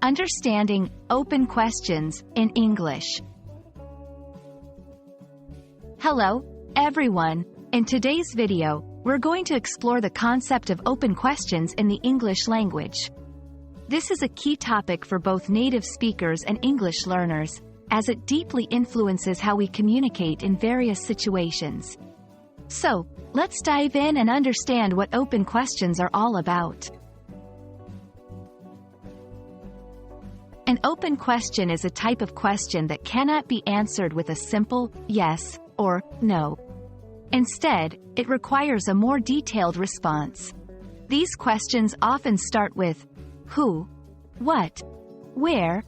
Understanding open questions in English. Hello, everyone. In today's video, we're going to explore the concept of open questions in the English language. This is a key topic for both native speakers and English learners, as it deeply influences how we communicate in various situations. So, let's dive in and understand what open questions are all about. An open question is a type of question that cannot be answered with a simple yes or no. Instead, it requires a more detailed response. These questions often start with who, what, where,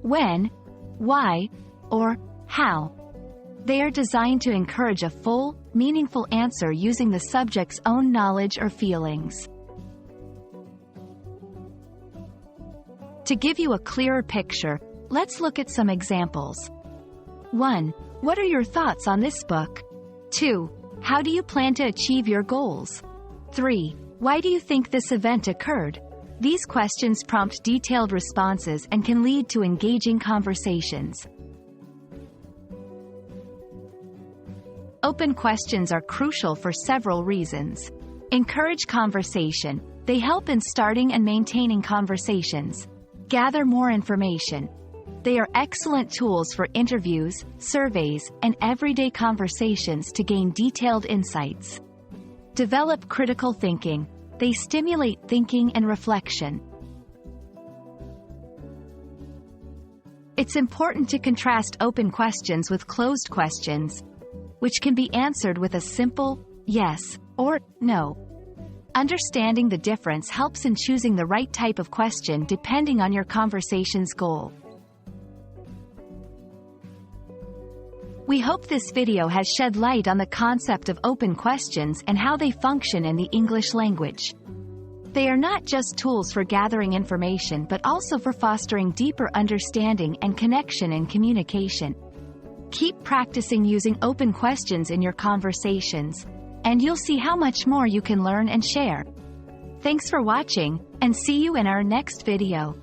when, why, or how. They are designed to encourage a full, meaningful answer using the subject's own knowledge or feelings. To give you a clearer picture, let's look at some examples. 1. What are your thoughts on this book? 2. How do you plan to achieve your goals? 3. Why do you think this event occurred? These questions prompt detailed responses and can lead to engaging conversations. Open questions are crucial for several reasons. Encourage conversation. They help in starting and maintaining conversations. Gather more information. They are excellent tools for interviews, surveys, and everyday conversations to gain detailed insights. Develop critical thinking. They stimulate thinking and reflection. It's important to contrast open questions with closed questions, which can be answered with a simple yes or no. Understanding the difference helps in choosing the right type of question depending on your conversation's goal. We hope this video has shed light on the concept of open questions and how they function in the English language. They are not just tools for gathering information but also for fostering deeper understanding and connection in communication. Keep practicing using open questions in your conversations, and you'll see how much more you can learn and share. Thanks for watching, and see you in our next video.